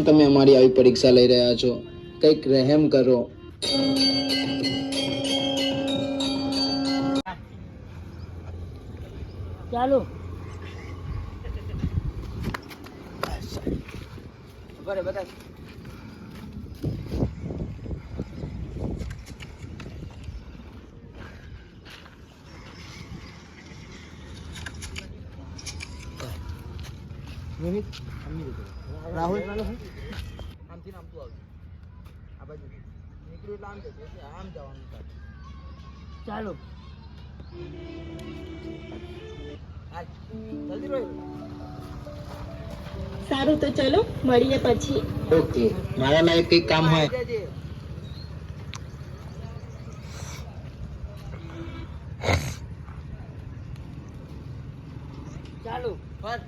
તમે અમારી આવી પરીક્ષા લઈ રહ્યા છો? કંઈક રહેમ કરો. ચાલો બરાબર બતા રાહુલ આમથી નામ તું આવજો આ બાજુ નીકળ્યું એટલે આમ જશે આમ જવાનું ચાલો જલ્દી રોય સારું તો ચલો મળીએ પછી. ઓકે, મારા લાયક કંઈક કામ હોય. ચાલો ફર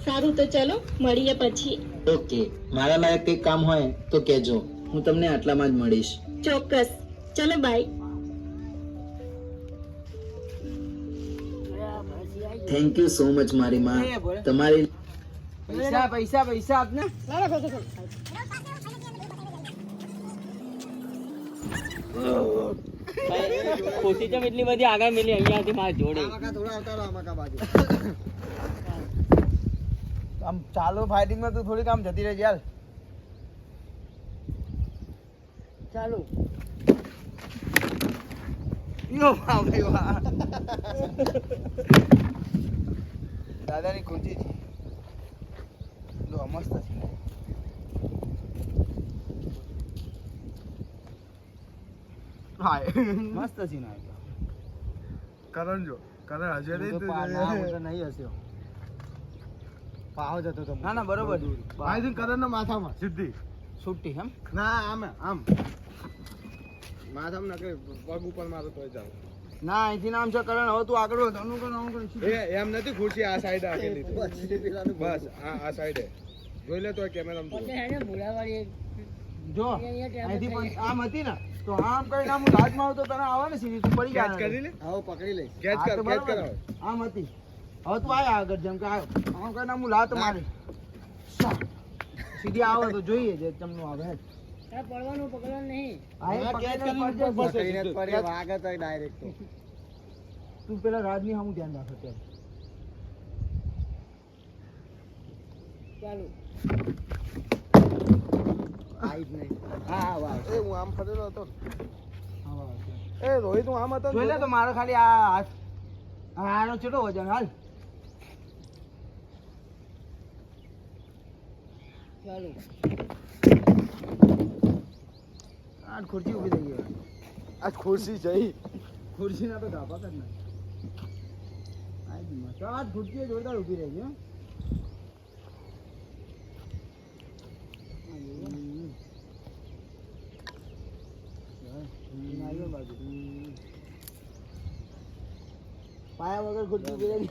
સારું તો ચલો મળીએ પછી. ઓકે, મારા લાયક કંઈક કામ હોય તો કહેજો. હું તમને આટલામાં જ મળીશ. ચોક્કસ. ચલો bye. Thank you so much મારી માં. તમારી પૈસા પૈસા પૈસા આપને ખુશી ચમ એટલી બધી આગળ મિલી અહીંયાથી મારા જોડે આમ ચાલો ફાઇટિંગ માં તું થોડીક આમ જતી રહેજે યાર ચાલો યો બાપરે વાહ દાદાની ખુશી છે લો મસ્ત છે હાય મસ્ત છે ના કરણ જો કરણ હજે નહીં હસ્યો પાહો જતો તો ના ના બરોબર ભાઈ કરણ ના માથામાં સીધી છૂટી એમ ના આમ આમ માથામાં નકે પગ ઉપર મારો તોય જાવ ના અહીંથી નામ છે કરણ હવે તું આગળ વધ અનુ કર એ એમ નથી ખુરશી આ સાઈડ રાખેલી બસ આ સાઈડે જોઈ લે તો કેમેરામાં જો અહીંથી પણ આમ હતી ને તો આમ કઈ નામ લાજમાં આવતો તને આવે ને સીધી તું પડી કેચ જાય કરી લે આવો પકડી લે કેચ કર કેચ કરાવ આમ હતી હવે તું આય આગળ જેમ કે આયો આમ કઈ નામ લાત મારે સીધી આવે તો જોઈએ જે તમને આવે પડવાનું પકડવાનું નહીં વાગે તો ડાયરેક્ટ તું પેલા રાજની સામું ધ્યાન રાખ અત્યારે ચાલો આઈ જ નહીં હા વાહ એ હું આમ ફરેલો હતો હા વાહ એ રોહિત હું આમ હતો જોઈ લે તો મારો ખાલી આ હાથ આનો ચેટલો વજન હાલ ચાલો આ ખુરશી ઊભી થઈ ગઈ આ ખુરશી જઈ ખુરશી ના તો ધાપા કર ના આ ખુરશી જોરદાર ઊભી રહી ગઈ પાયા વગર ખુરશી ઊભી રહી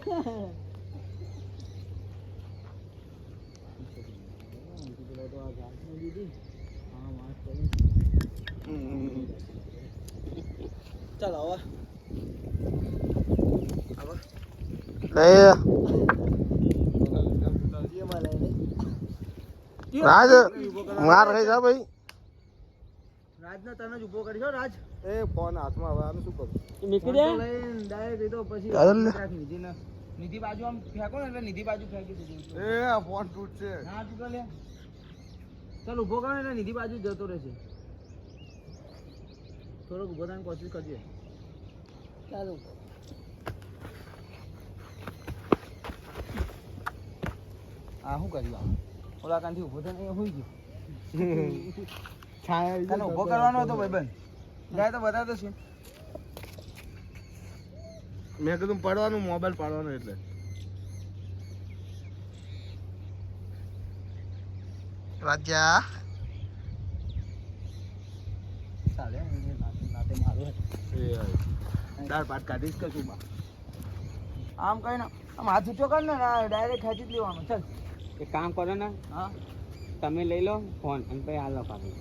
ચાલો હવે રાજ માર રહી જા ભાઈ રાજને તને જ ઉભો કરીશો રાજ એ ફોન હાથમાં હવે આનું શું કરું નીકળી દે ડાયરેક્ટ એ તો પછી નિધિ બાજુ આમ ફેંકો ને એટલે નિધિ બાજુ ફેંકી દીધી એ આ ફોન તૂટશે ના તૂટે લે ચાલ ઉભો કરો એટલે નિધિ બાજુ જતો રહેશે થોડોક ઉભો થવાની કોશિશ કરજે ચાલો આ શું કર્યું ઓલા કાનથી ઉભો થઈને હોઈ ગયો તને ઉભો કરવાનો હતો ભાઈબંધ જાય તો બધા તો છે મેં કીધું પડવાનું મોબાઈલ પાડવાનો એટલે રાજા ચાલે નાતે મારું એ દાળ ભાત કાઢીશ કે શું આમ કઈ ના આમ હાથ ઊંચો કર ને ડાયરેક્ટ ખેંચી જ લેવાનો ચાલ એક કામ કરો ને હા તમે લઈ લો ફોન અને પછી આ લો કાપી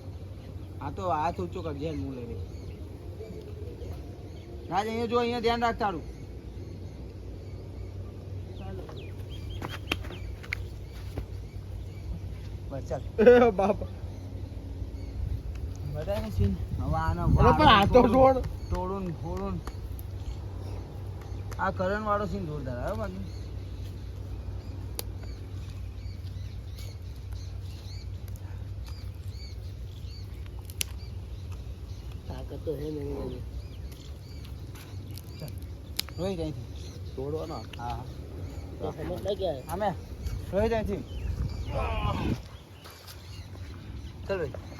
હા તો હાથ ઊંચો કરજે હું લઈ લઈશ રાજ અહીંયા જો અહીંયા ધ્યાન રાખ તારું બસ ચાલ બાપા બધાને સીન હવે આનો અરે પણ આ તો છોડ તોડું ફોડું આ કરણ વાળો સીન જોરદાર આવ્યો બાકી તાકાત તો હે નહીં રોઈ જાય છે તોડવાનો હા તો સમજ લાગ્યા અમે રોઈ જાય છે ચાલ ભાઈ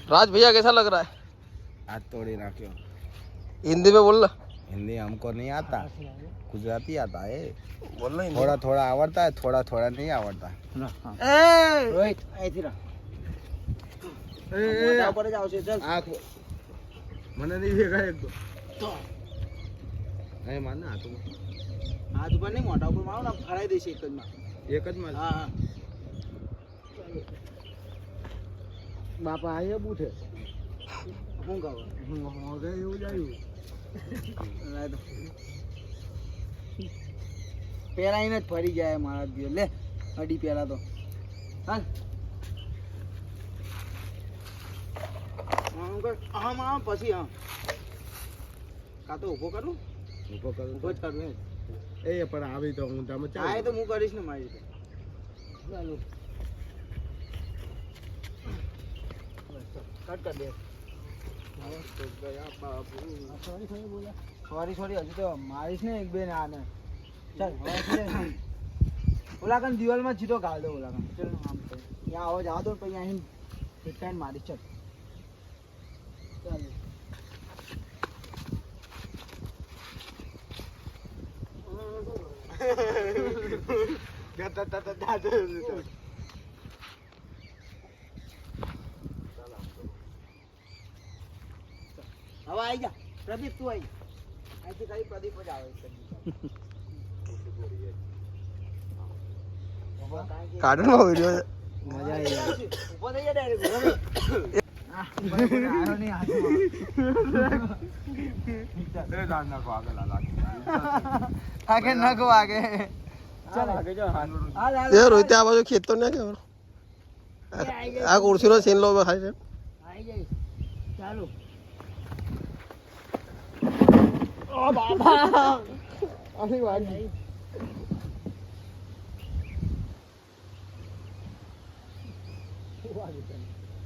राज भैया कैसा लग रहा है? हाथ तोड़ी रखियो हिंदी में बोलना। हिंदी हमको नहीं आता गुजराती आता है बोलना हिंदी। थोड़ा थोड़ा आवड़ता है थोड़ा थोड़ा नहीं आवड़ता રોહિત અહીંથી રાખ મોઢા ઉપર જ આવશે ચાલ આંખ મને નહીં દેખાય એક તો નહીં માન ના હાથમાં હાથ ઉપર નહીં મોઢા ઉપર મારો ને ફરાઈ દેશે એક જ માં એક જ માં હા હા બાપા આ બૂઠે શું કહું હવે એવું જ આવ્યું પહેરાઈને જ ફરી જાય મારા દિયો લે અડી પહેલા તો હાલ આમ આમ પછી હા કાં તો ઊભો કરું ઊભો કરું ઊભો જ કરું એ પણ આવી તો હું તમે હા એ તો હું કરીશ ને મારી રીતે ચાલો કટ કરી દે સોરી હજુ તો મારીશ ને એક બે ને આને ચાલ ઓલા કન દિવાલમાં જીતો ગાળ દો ઓલા કન ચલ આમ તો ત્યાં આવો જવા દો પછી અહીં ફિટકાઈને મારીશ ચાલ ચાલો હવે આવી જા પ્રદીપ તું આવી અહીંથી ખાલી પ્રદીપ જ આવે गार्डन में वीडियो है। મજા આવી જાય ઉભો થઈ જા ડાયરેક્ટ આવ્યો નહીં હાથમાં આગે નાખો આગે ચાલ આગે જો ये रोहित आ बाजू खेत तो नहीं क्या आ कुर्सी नो सीन लो खाई से આવી જાય ચાલો આની વાગી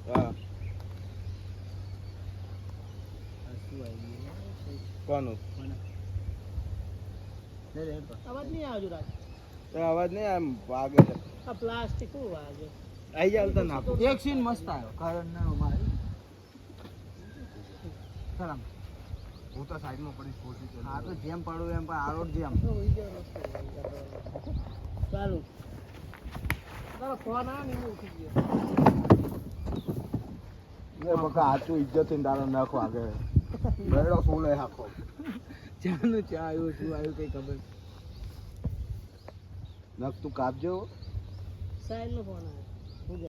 હા કોનું અવાજ નહીં આવજો રાજ અવાજ નહીં આમ વાગે છે આ પ્લાસ્ટિક વાગે આઈ જાવ તો નાખો એક સીન મસ્ત આવ્યો કારણ ના મારે સલામ હું તો સાઈડમાં પડી પહોંચી ગયો હા તો જેમ પડું એમ પણ આરોડ જેમ ચાલુ તારો ફોન આ ને ઉઠી ગયો એ બકા આચું ઇજ્જત થી તારો નાખો આગે બેડો સોલે હાખો ચાનું ચા આવ્યું શું આવ્યું કઈ ખબર નખ તું કાપજો સાઈડ નો ફોન આવ્યો